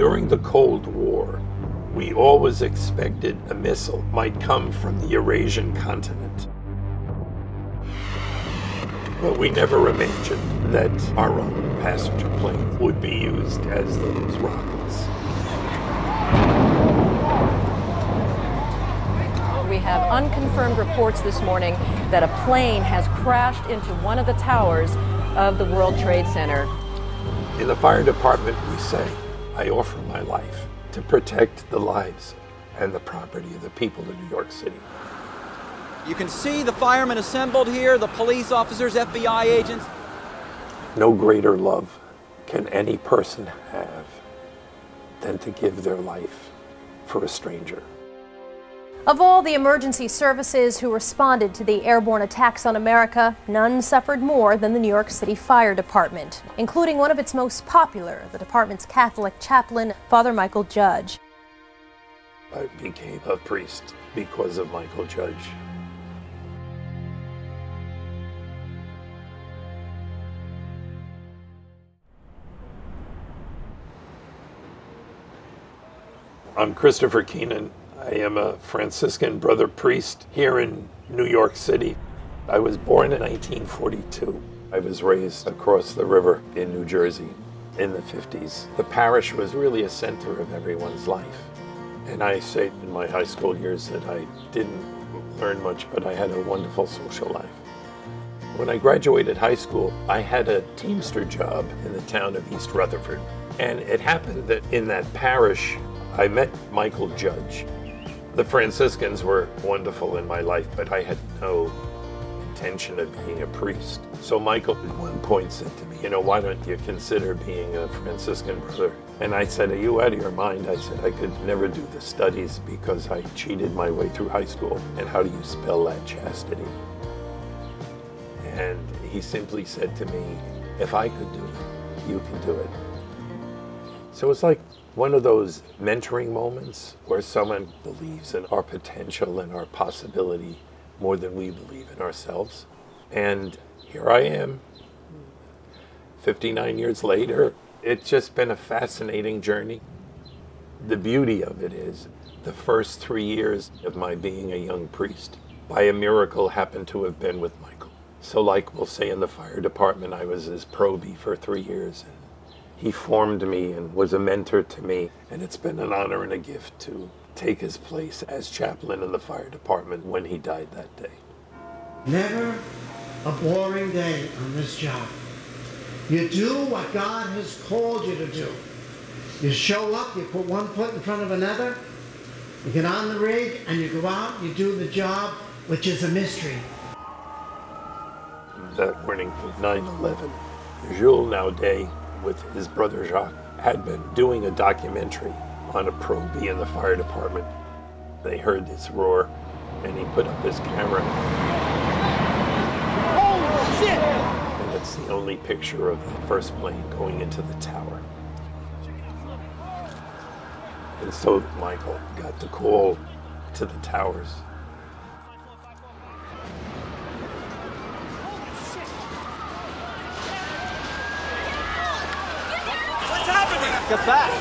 During the Cold War, we always expected a missile might come from the Eurasian continent. But we never imagined that our own passenger plane would be used as those rockets. We have unconfirmed reports this morning that a plane has crashed into one of the towers of the World Trade Center. In the fire department, we say, I offer my life to protect the lives and the property of the people of New York City. You can see the firemen assembled here, the police officers, FBI agents. No greater love can any person have than to give their life for a stranger. Of all the emergency services who responded to the airborne attacks on America, none suffered more than the New York City Fire Department, including one of its most popular, the department's Catholic chaplain, Father Mychal Judge. I became a priest because of Mychal Judge. I'm Christopher Keenan. I am a Franciscan brother priest here in New York City. I was born in 1942. I was raised across the river in New Jersey in the 50s. The parish was really a center of everyone's life. And I say in my high school years that I didn't learn much, but I had a wonderful social life. When I graduated high school, I had a Teamster job in the town of East Rutherford. And it happened that in that parish, I met Mychal Judge. The Franciscans were wonderful in my life, but I had no intention of being a priest. So Mychal at one point said to me, you know, why don't you consider being a Franciscan brother? And I said, are you out of your mind? I said, I could never do the studies because I cheated my way through high school. And how do you spell that, chastity? And he simply said to me, if I could do it, you can do it. So it's like one of those mentoring moments where someone believes in our potential and our possibility more than we believe in ourselves. And here I am, 59 years later. It's just been a fascinating journey. The beauty of it is the first 3 years of my being a young priest, by a miracle, happened to have been with Mychal. So like we'll say in the fire department, I was his probie for 3 years. He formed me and was a mentor to me, and it's been an honor and a gift to take his place as chaplain in the fire department when he died that day. Never a boring day on this job. You do what God has called you to do. You show up, you put one foot in front of another, you get on the rig, and you go out, you do the job, which is a mystery. That morning of 9/11, Jules Naudet, with his brother Jacques, had been doing a documentary on a probie in the fire department. They heard this roar, and he put up his camera. Holy shit! And it's the only picture of the first plane going into the tower. And so Mychal got the call to the towers. Get back!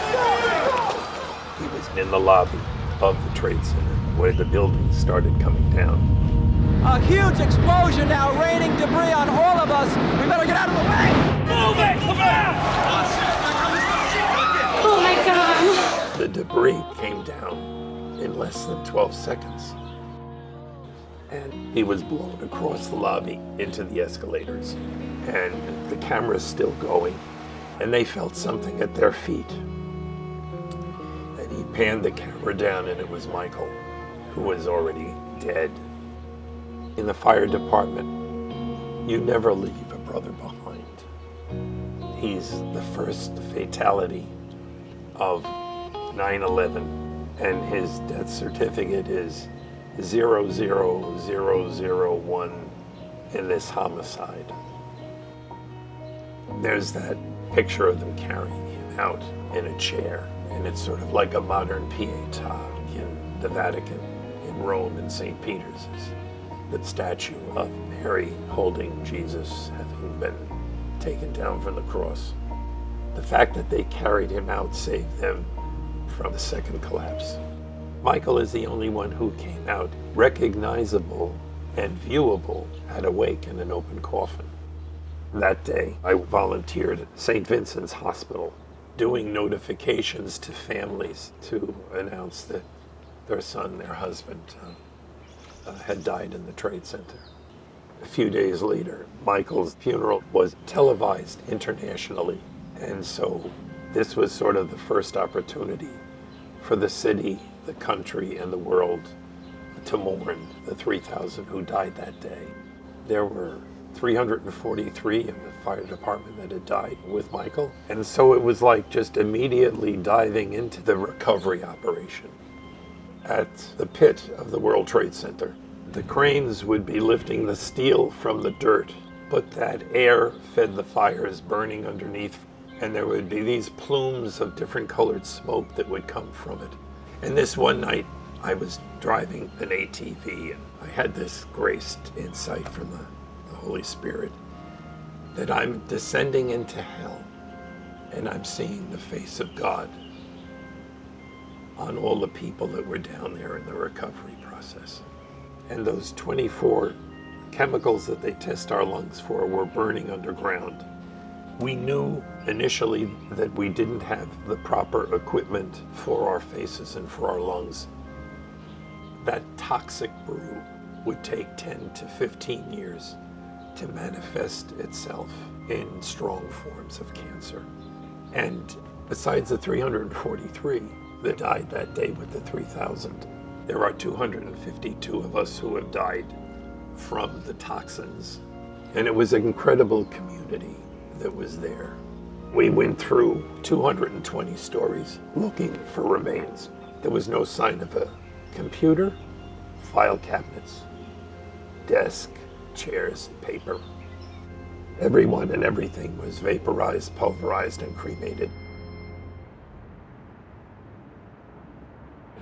He was in the lobby of the Trade Center where the buildings started coming down. A huge explosion now, raining debris on all of us. We better get out of the way! Move it! Come on! Oh my God! The debris came down in less than 12 seconds. And he was blown across the lobby into the escalators. And the camera's still going. And they felt something at their feet. And he panned the camera down, and it was Mychal, who was already dead. In the fire department, you never leave a brother behind. He's the first fatality of 9/11, and his death certificate is 00001 in this homicide. There's that picture of them carrying him out in a chair, and it's sort of like a modern Pietà in the Vatican in Rome in St. Peter's, is the statue of Mary holding Jesus having been taken down from the cross. The fact that they carried him out saved them from the second collapse. Mychal is the only one who came out recognizable and viewable at a wake in an open coffin. That day, I volunteered at St. Vincent's Hospital, doing notifications to families to announce that their son, their husband, had died in the Trade Center. A few days later, Mychal's funeral was televised internationally, and so this was sort of the first opportunity for the city, the country, and the world to mourn the 3,000 who died that day. There were 343 in the fire department that had died with Mychal, and so it was like just immediately diving into the recovery operation. At the pit of the World Trade Center, the cranes would be lifting the steel from the dirt, but that air fed the fires burning underneath, and there would be these plumes of different colored smoke that would come from it. And this one night, I was driving an ATV, and I had this graced insight from the Holy Spirit that I'm descending into hell, and I'm seeing the face of God on all the people that were down there in the recovery process. And those 24 chemicals that they test our lungs for were burning underground. We knew initially that we didn't have the proper equipment for our faces and for our lungs. That toxic brew would take 10 to 15 years to manifest itself in strong forms of cancer. And besides the 343 that died that day with the 3,000, there are 252 of us who have died from the toxins. And it was an incredible community that was there. We went through 220 stories looking for remains. There was no sign of a computer, file cabinets, desk, chairs, paper. Everyone and everything was vaporized, pulverized, and cremated.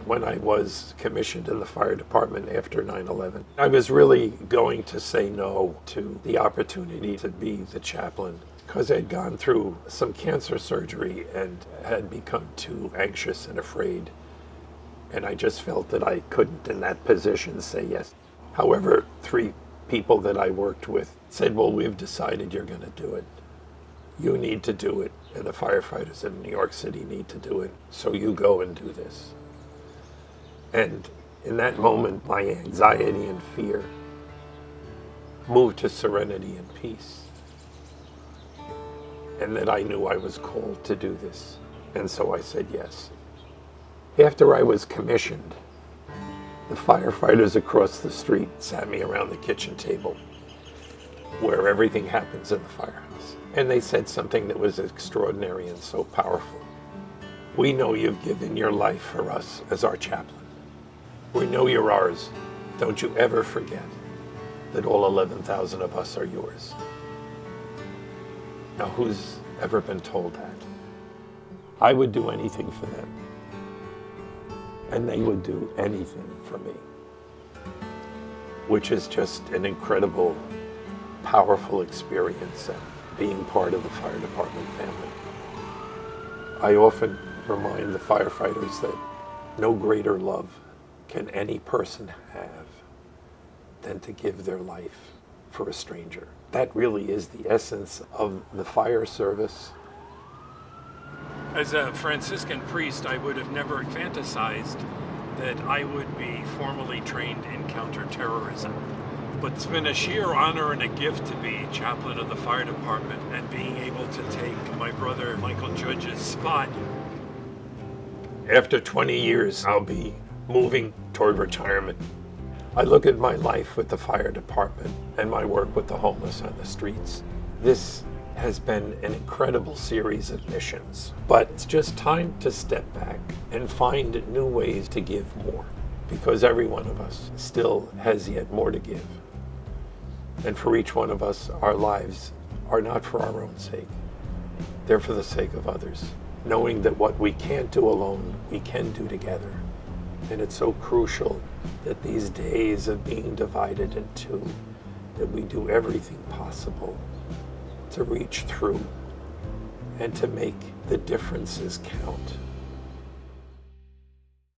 When I was commissioned in the fire department after 9/11, I was really going to say no to the opportunity to be the chaplain, because I'd gone through some cancer surgery and had become too anxious and afraid. And I just felt that I couldn't, in that position, say yes. However, 3 people that I worked with said, well, we've decided you're going to do it. You need to do it, and the firefighters in New York City need to do it, so you go and do this. And in that moment, my anxiety and fear moved to serenity and peace. And that I knew I was called to do this. And so I said yes. After I was commissioned, the firefighters across the street sat me around the kitchen table where everything happens in the firehouse. And they said something that was extraordinary and so powerful. We know you've given your life for us as our chaplain. We know you're ours. Don't you ever forget that all 11,000 of us are yours. Now, who's ever been told that? I would do anything for them, and they would do anything for me, which is just an incredible, powerful experience of being part of the fire department family. I often remind the firefighters that no greater love can any person have than to give their life for a stranger. That really is the essence of the fire service. As a Franciscan priest, I would have never fantasized that I would be formally trained in counterterrorism. But it's been a sheer honor and a gift to be chaplain of the fire department and being able to take my brother Mychal Judge's spot. After 20 years, I'll be moving toward retirement. I look at my life with the fire department and my work with the homeless on the streets. This has been an incredible series of missions, but it's just time to step back and find new ways to give more, because every one of us still has yet more to give. And for each one of us, our lives are not for our own sake. They're for the sake of others, knowing that what we can't do alone, we can do together. And it's so crucial that these days of being divided in two, that we do everything possible to reach through and to make the differences count.